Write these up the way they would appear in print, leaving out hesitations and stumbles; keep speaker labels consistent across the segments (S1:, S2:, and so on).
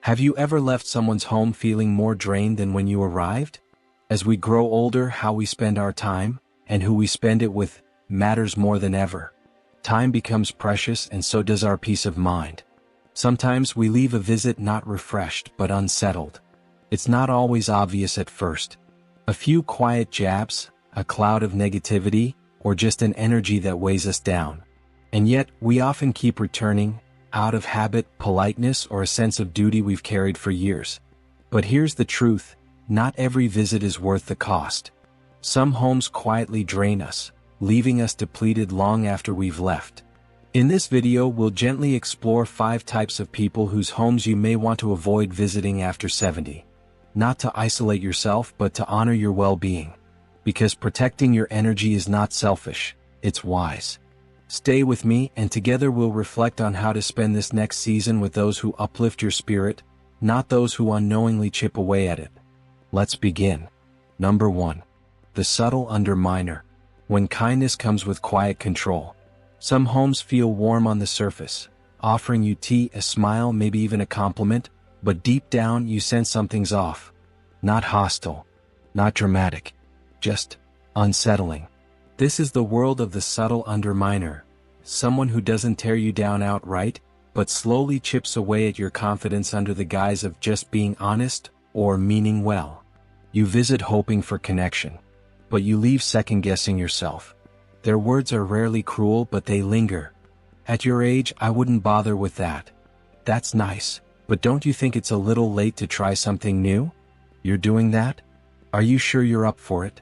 S1: Have you ever left someone's home feeling more drained than when you arrived? As we grow older, how we spend our time, and who we spend it with, matters more than ever. Time becomes precious, and so does our peace of mind. Sometimes we leave a visit not refreshed but unsettled. It's not always obvious at first. A few quiet jabs, a cloud of negativity, or just an energy that weighs us down. And yet, we often keep returning, out of habit, politeness, or a sense of duty we've carried for years. But here's the truth, not every visit is worth the cost. Some homes quietly drain us, leaving us depleted long after we've left. In this video, we'll gently explore 5 types of people whose homes you may want to avoid visiting after 70. Not to isolate yourself, but to honor your well-being. Because protecting your energy is not selfish, it's wise. Stay with me, and together we'll reflect on how to spend this next season with those who uplift your spirit, not those who unknowingly chip away at it. Let's begin. Number 1. The subtle underminer. When kindness comes with quiet control. Some homes feel warm on the surface, offering you tea, a smile, maybe even a compliment, but deep down you sense something's off. Not hostile, not dramatic, just unsettling. This is the world of the subtle underminer, someone who doesn't tear you down outright, but slowly chips away at your confidence under the guise of just being honest or meaning well. You visit hoping for connection, but you leave second-guessing yourself. Their words are rarely cruel, but they linger. At your age, I wouldn't bother with that. That's nice, but don't you think it's a little late to try something new? You're doing that? Are you sure you're up for it?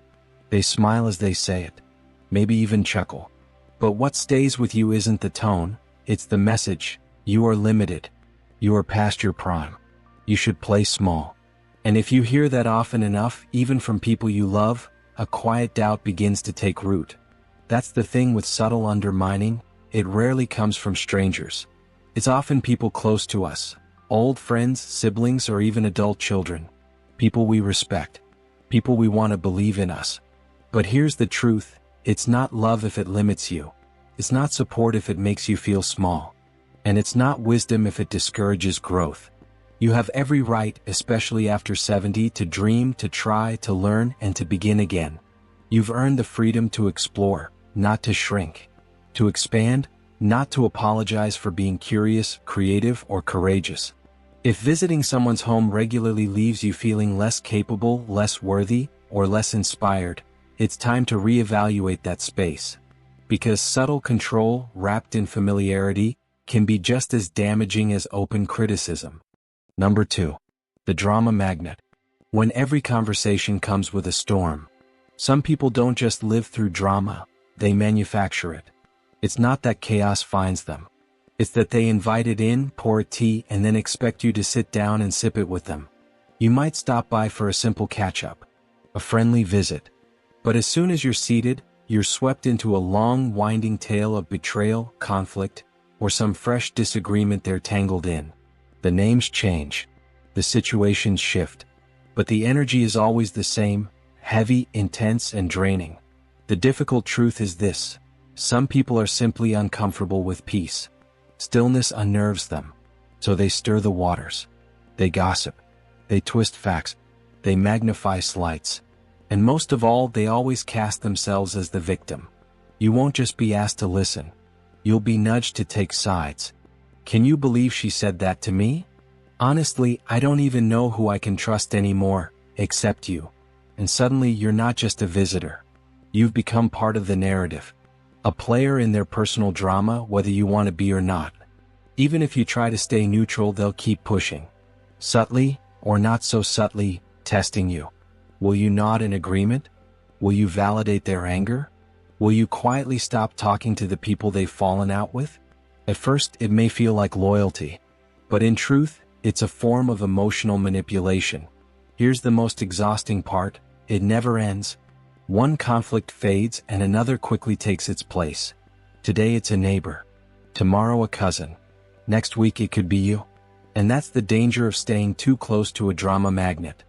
S1: They smile as they say it, maybe even chuckle. But what stays with you isn't the tone, it's the message. You are limited. You are past your prime. You should play small. And if you hear that often enough, even from people you love, a quiet doubt begins to take root. That's the thing with subtle undermining, it rarely comes from strangers. It's often people close to us, old friends, siblings, or even adult children. People we respect. People we want to believe in us. But here's the truth, it's not love if it limits you. It's not support if it makes you feel small. And it's not wisdom if it discourages growth. You have every right, especially after 70, to dream, to try, to learn, and to begin again. You've earned the freedom to explore, not to shrink. To expand, not to apologize for being curious, creative, or courageous. If visiting someone's home regularly leaves you feeling less capable, less worthy, or less inspired, it's time to reevaluate that space. Because subtle control, wrapped in familiarity, can be just as damaging as open criticism. Number 2. The drama magnet. When every conversation comes with a storm. Some people don't just live through drama, they manufacture it. It's not that chaos finds them. It's that they invite it in, pour tea, and then expect you to sit down and sip it with them. You might stop by for a simple catch-up, a friendly visit. But as soon as you're seated, you're swept into a long, winding tale of betrayal, conflict, or some fresh disagreement they're tangled in. The names change, the situations shift, but the energy is always the same, heavy, intense, and draining. The difficult truth is this: some people are simply uncomfortable with peace. Stillness unnerves them, so they stir the waters. They gossip, they twist facts, they magnify slights, and most of all, they always cast themselves as the victim. You won't just be asked to listen, you'll be nudged to take sides. Can you believe she said that to me? Honestly, I don't even know who I can trust anymore, except you. And suddenly you're not just a visitor. You've become part of the narrative. A player in their personal drama, whether you want to be or not. Even if you try to stay neutral, they'll keep pushing. Subtly, or not so subtly, testing you. Will you nod in agreement? Will you validate their anger? Will you quietly stop talking to the people they've fallen out with? At first, it may feel like loyalty. But in truth, it's a form of emotional manipulation. Here's the most exhausting part: it never ends. One conflict fades and another quickly takes its place. Today it's a neighbor. Tomorrow a cousin. Next week it could be you. And that's the danger of staying too close to a drama magnet.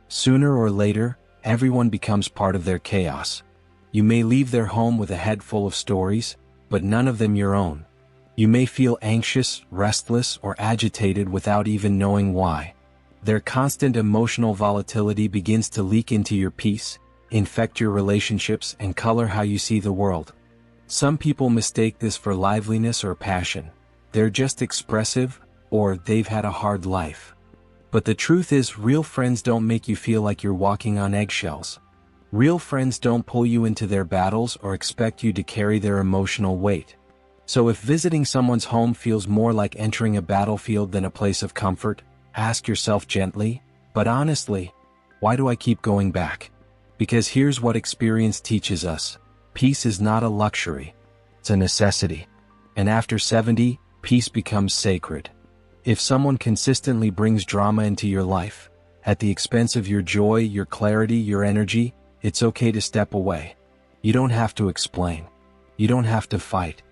S1: Sooner or later, everyone becomes part of their chaos. You may leave their home with a head full of stories, but none of them your own. You may feel anxious, restless, or agitated without even knowing why. Their constant emotional volatility begins to leak into your peace, infect your relationships, and color how you see the world. Some people mistake this for liveliness or passion. They're just expressive, or they've had a hard life. But the truth is, real friends don't make you feel like you're walking on eggshells. Real friends don't pull you into their battles or expect you to carry their emotional weight. So if visiting someone's home feels more like entering a battlefield than a place of comfort, ask yourself gently, but honestly, why do I keep going back? Because here's what experience teaches us. Peace is not a luxury. It's a necessity. And after 70, peace becomes sacred. If someone consistently brings drama into your life, at the expense of your joy, your clarity, your energy, it's okay to step away. You don't have to explain. You don't have to fight.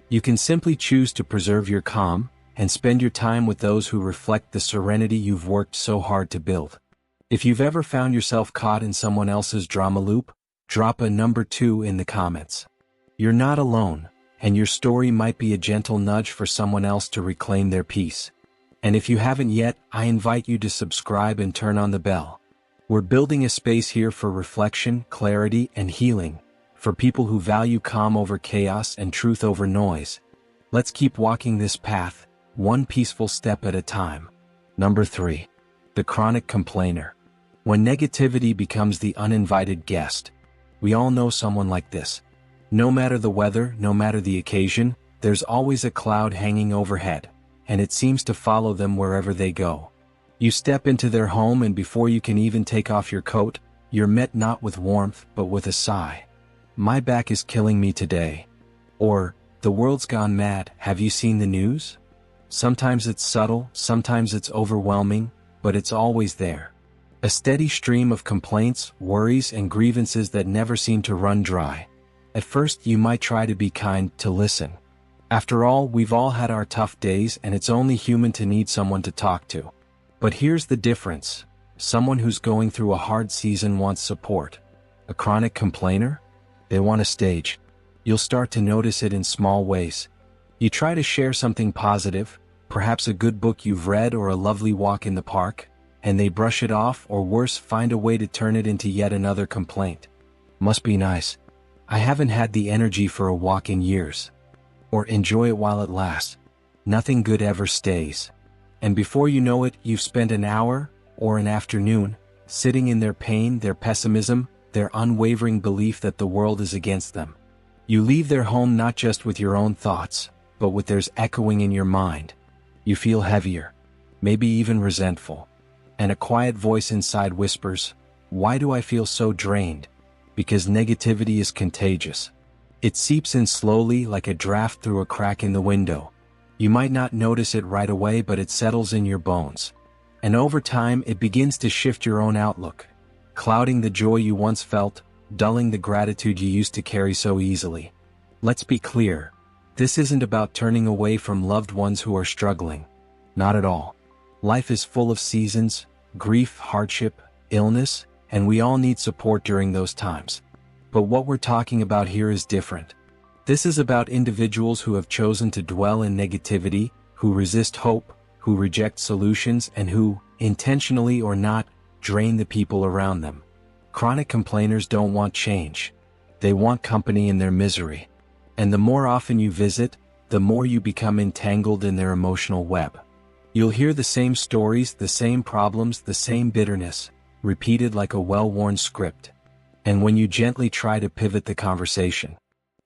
S1: You can simply choose to preserve your calm and spend your time with those who reflect the serenity you've worked so hard to build. If you've ever found yourself caught in someone else's drama loop, drop a number 2 in the comments. You're not alone, and your story might be a gentle nudge for someone else to reclaim their peace. And if you haven't yet, I invite you to subscribe and turn on the bell. We're building a space here for reflection, clarity, and healing, for people who value calm over chaos and truth over noise. Let's keep walking this path, one peaceful step at a time. Number 3. The chronic complainer. When negativity becomes the uninvited guest. We all know someone like this. No matter the weather, no matter the occasion, there's always a cloud hanging overhead, and it seems to follow them wherever they go. You step into their home, and before you can even take off your coat, you're met not with warmth but with a sigh. My back is killing me today. Or, the world's gone mad, have you seen the news? Sometimes it's subtle, sometimes it's overwhelming, but it's always there. A steady stream of complaints, worries, and grievances that never seem to run dry. At first you might try to be kind, to listen. After all, we've all had our tough days, and it's only human to need someone to talk to. But here's the difference. Someone who's going through a hard season wants support. A chronic complainer? They want a stage. You'll start to notice it in small ways. You try to share something positive, perhaps a good book you've read or a lovely walk in the park, and they brush it off, or worse, find a way to turn it into yet another complaint. Must be nice. I haven't had the energy for a walk in years. Or enjoy it while it lasts. Nothing good ever stays. And before you know it, you've spent an hour, or an afternoon, sitting in their pain, their pessimism, their unwavering belief that the world is against them. You leave their home not just with your own thoughts, but with theirs echoing in your mind. You feel heavier, maybe even resentful. And a quiet voice inside whispers, "Why do I feel so drained?" Because negativity is contagious. It seeps in slowly, like a draft through a crack in the window. You might not notice it right away, but it settles in your bones. And over time, it begins to shift your own outlook, clouding the joy you once felt, dulling the gratitude you used to carry so easily. Let's be clear. This isn't about turning away from loved ones who are struggling. Not at all. Life is full of seasons, grief, hardship, illness, and we all need support during those times. But what we're talking about here is different. This is about individuals who have chosen to dwell in negativity, who resist hope, who reject solutions, and who, intentionally or not, drain the people around them. Chronic complainers don't want change. They want company in their misery. And the more often you visit, the more you become entangled in their emotional web. You'll hear the same stories, the same problems, the same bitterness, repeated like a well-worn script. And when you gently try to pivot the conversation,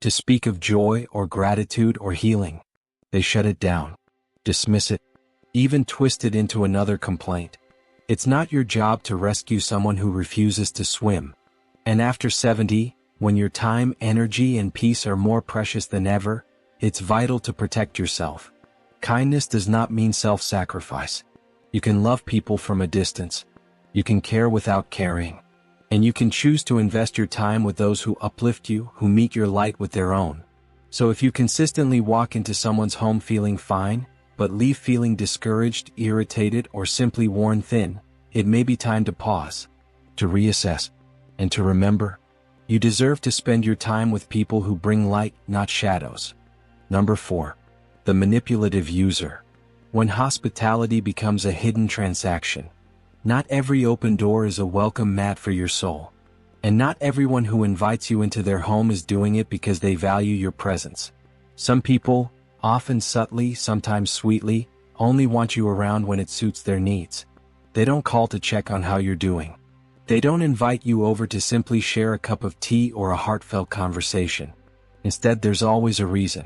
S1: to speak of joy or gratitude or healing, they shut it down, dismiss it, even twist it into another complaint. It's not your job to rescue someone who refuses to swim. And after 70, when your time, energy, and peace are more precious than ever, it's vital to protect yourself. Kindness does not mean self-sacrifice. You can love people from a distance. You can care without caring. And you can choose to invest your time with those who uplift you, who meet your light with their own. So if you consistently walk into someone's home feeling fine, but leave feeling discouraged, irritated, or simply worn thin, it may be time to pause, to reassess, and to remember, you deserve to spend your time with people who bring light, not shadows. Number 4. the manipulative user. When hospitality becomes a hidden transaction. Not every open door is a welcome mat for your soul. And not everyone who invites you into their home is doing it because they value your presence. Some people, often subtly, sometimes sweetly, only want you around when it suits their needs. They don't call to check on how you're doing. They don't invite you over to simply share a cup of tea or a heartfelt conversation. Instead, there's always a reason,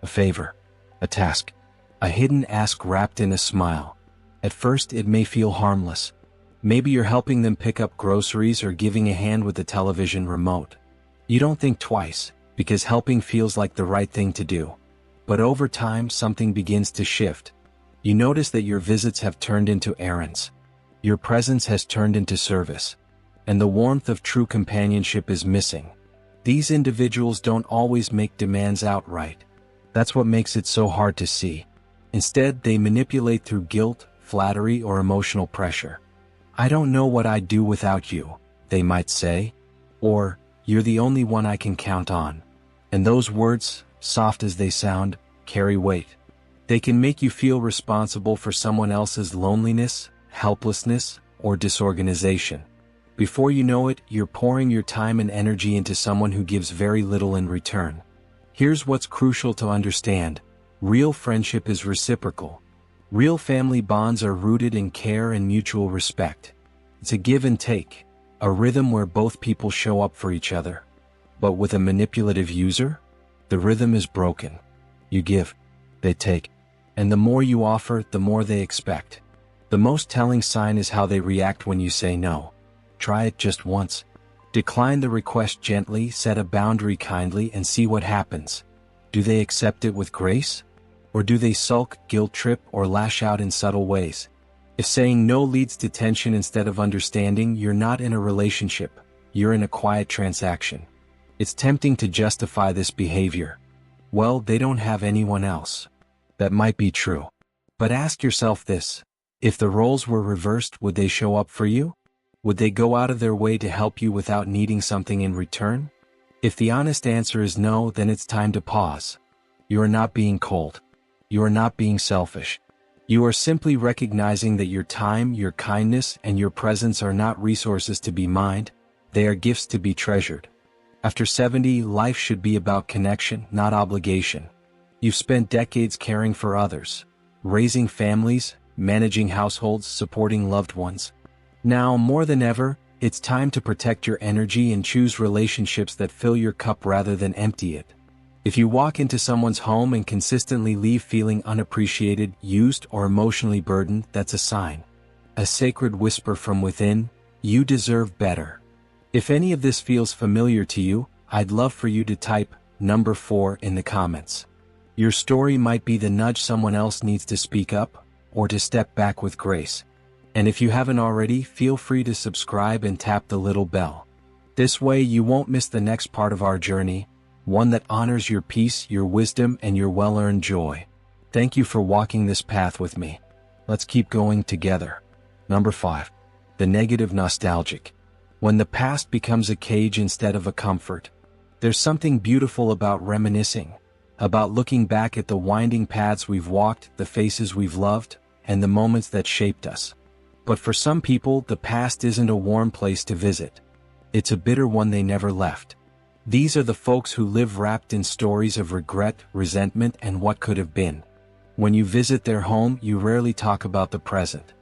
S1: a favor, a task, a hidden ask wrapped in a smile. At first, it may feel harmless. Maybe you're helping them pick up groceries or giving a hand with the television remote. You don't think twice, because helping feels like the right thing to do. But over time, something begins to shift. You notice that your visits have turned into errands. Your presence has turned into service. And the warmth of true companionship is missing. These individuals don't always make demands outright. That's what makes it so hard to see. Instead, they manipulate through guilt, flattery, or emotional pressure. I don't know what I'd do without you, they might say. Or, you're the only one I can count on. And those words, soft as they sound, carry weight. They can make you feel responsible for someone else's loneliness, helplessness, or disorganization. Before you know it, you're pouring your time and energy into someone who gives very little in return. Here's what's crucial to understand. Real friendship is reciprocal. Real family bonds are rooted in care and mutual respect. It's a give and take, a rhythm where both people show up for each other. But with a manipulative user, the rhythm is broken. You give, they take. And the more you offer, the more they expect. The most telling sign is how they react when you say no. Try it just once. Decline the request gently, set a boundary kindly, and see what happens. Do they accept it with grace? Or do they sulk, guilt trip, or lash out in subtle ways? If saying no leads to tension instead of understanding, you're not in a relationship. You're in a quiet transaction. It's tempting to justify this behavior. Well, they don't have anyone else. That might be true. But ask yourself this. If the roles were reversed, would they show up for you? Would they go out of their way to help you without needing something in return? If the honest answer is no, then it's time to pause. You are not being cold. You are not being selfish. You are simply recognizing that your time, your kindness, and your presence are not resources to be mined, they are gifts to be treasured. After 70, life should be about connection, not obligation. You've spent decades caring for others, raising families, managing households, supporting loved ones. Now, more than ever, it's time to protect your energy and choose relationships that fill your cup rather than empty it. If you walk into someone's home and consistently leave feeling unappreciated, used, or emotionally burdened, that's a sign. A sacred whisper from within, you deserve better. If any of this feels familiar to you, I'd love for you to type number 4 in the comments. Your story might be the nudge someone else needs to speak up, or to step back with grace. And if you haven't already, feel free to subscribe and tap the little bell. This way you won't miss the next part of our journey, one that honors your peace, your wisdom, and your well-earned joy. Thank you for walking this path with me. Let's keep going together. Number 5. The negative nostalgic. When the past becomes a cage instead of a comfort. There's something beautiful about reminiscing, about looking back at the winding paths we've walked, the faces we've loved, and the moments that shaped us. But for some people, the past isn't a warm place to visit. It's a bitter one they never left. These are the folks who live wrapped in stories of regret, resentment, and what could have been. When you visit their home, you rarely talk about the present.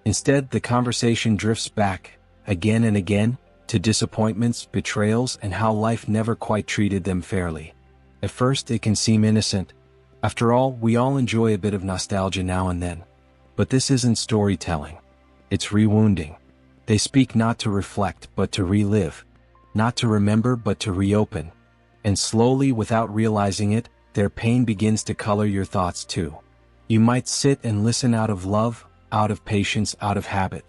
S1: Instead, the conversation drifts back, again and again, to disappointments, betrayals, and how life never quite treated them fairly. At first, it can seem innocent. After all, we all enjoy a bit of nostalgia now and then. But this isn't storytelling. It's rewounding. They speak not to reflect, but to relive. Not to remember, but to reopen. And slowly, without realizing it, their pain begins to color your thoughts too. You might sit and listen out of love, out of patience, out of habit.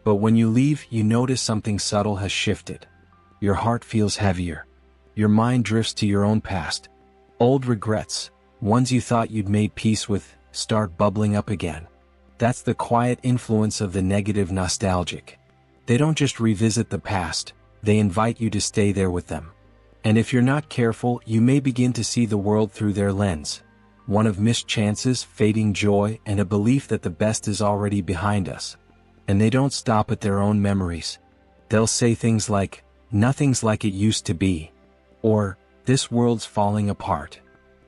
S1: But when you leave, you notice something subtle has shifted. Your heart feels heavier. Your mind drifts to your own past. Old regrets, ones you thought you'd made peace with, start bubbling up again. That's the quiet influence of the negative nostalgic. They don't just revisit the past, they invite you to stay there with them. And if you're not careful, you may begin to see the world through their lens. one of missed chances, fading joy, and a belief that the best is already behind us. And they don't stop at their own memories. They'll say things like, "Nothing's like it used to be," or "This world's falling apart,"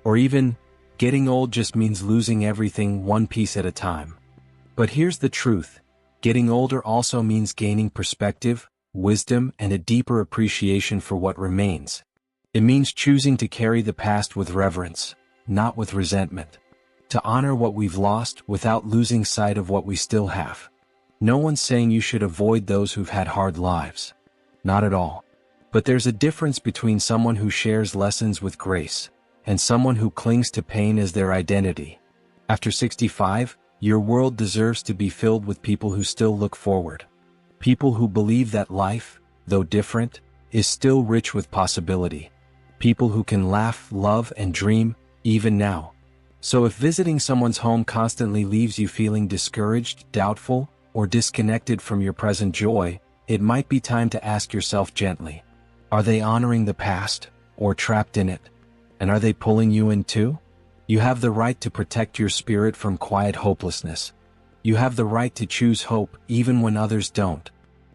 S1: or even, "Getting old just means losing everything one piece at a time." But here's the truth. Getting older also means gaining perspective, wisdom, and a deeper appreciation for what remains. It means choosing to carry the past with reverence, not with resentment. To honor what we've lost without losing sight of what we still have. No one's saying you should avoid those who've had hard lives. Not at all. But there's a difference between someone who shares lessons with grace and someone who clings to pain as their identity. After 65, your world deserves to be filled with people who still look forward. People who believe that life, though different, is still rich with possibility. People who can laugh, love, and dream, even now. So if visiting someone's home constantly leaves you feeling discouraged, doubtful, or disconnected from your present joy, it might be time to ask yourself gently, are they honoring the past, or trapped in it? And are they pulling you in too? You have the right to protect your spirit from quiet hopelessness. You have the right to choose hope even when others don't.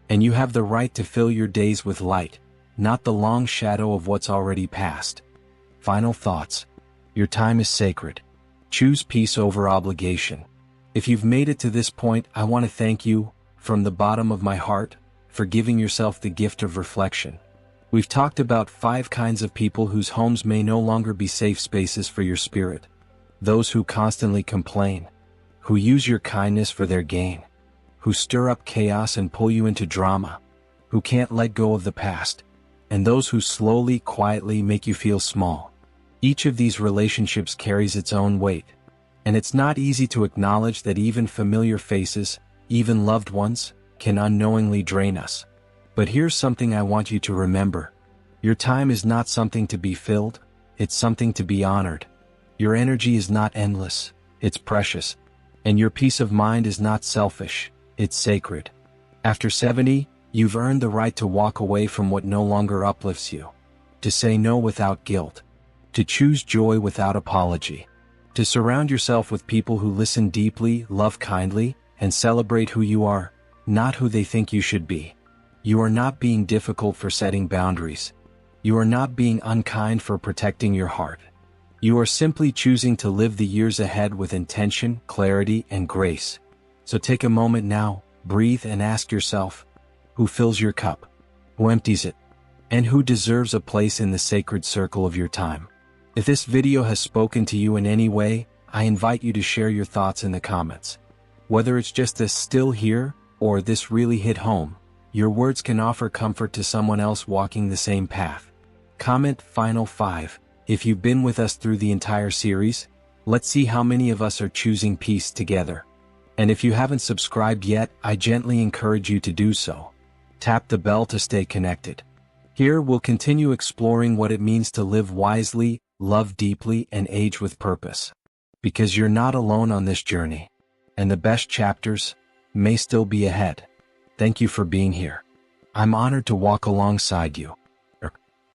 S1: And you have the right to fill your days with light, not the long shadow of what's already past. Final thoughts. Your time is sacred. Choose peace over obligation. If you've made it to this point, I want to thank you, from the bottom of my heart, for giving yourself the gift of reflection. We've talked about 5 kinds of people whose homes may no longer be safe spaces for your spirit. Those who constantly complain, who use your kindness for their gain, who stir up chaos and pull you into drama, who can't let go of the past, and those who slowly, quietly make you feel small. Each of these relationships carries its own weight, and it's not easy to acknowledge that even familiar faces, even loved ones, can unknowingly drain us. But here's something I want you to remember. Your time is not something to be filled, it's something to be honored. Your energy is not endless, it's precious. And your peace of mind is not selfish, it's sacred. After 70, you've earned the right to walk away from what no longer uplifts you. To say no without guilt. To choose joy without apology. To surround yourself with people who listen deeply, love kindly, and celebrate who you are, not who they think you should be. You are not being difficult for setting boundaries. You are not being unkind for protecting your heart. You are simply choosing to live the years ahead with intention, clarity, and grace. So take a moment now, breathe and ask yourself, who fills your cup? Who empties it? And who deserves a place in the sacred circle of your time? If this video has spoken to you in any way, I invite you to share your thoughts in the comments. Whether it's just a "still here" or "this really hit home," your words can offer comfort to someone else walking the same path. Comment final 5. If you've been with us through the entire series, let's see how many of us are choosing peace together. And if you haven't subscribed yet, I gently encourage you to do so. Tap the bell to stay connected. Here we'll continue exploring what it means to live wisely, love deeply, and age with purpose. Because you're not alone on this journey. And the best chapters may still be ahead. Thank you for being here. I'm honored to walk alongside you.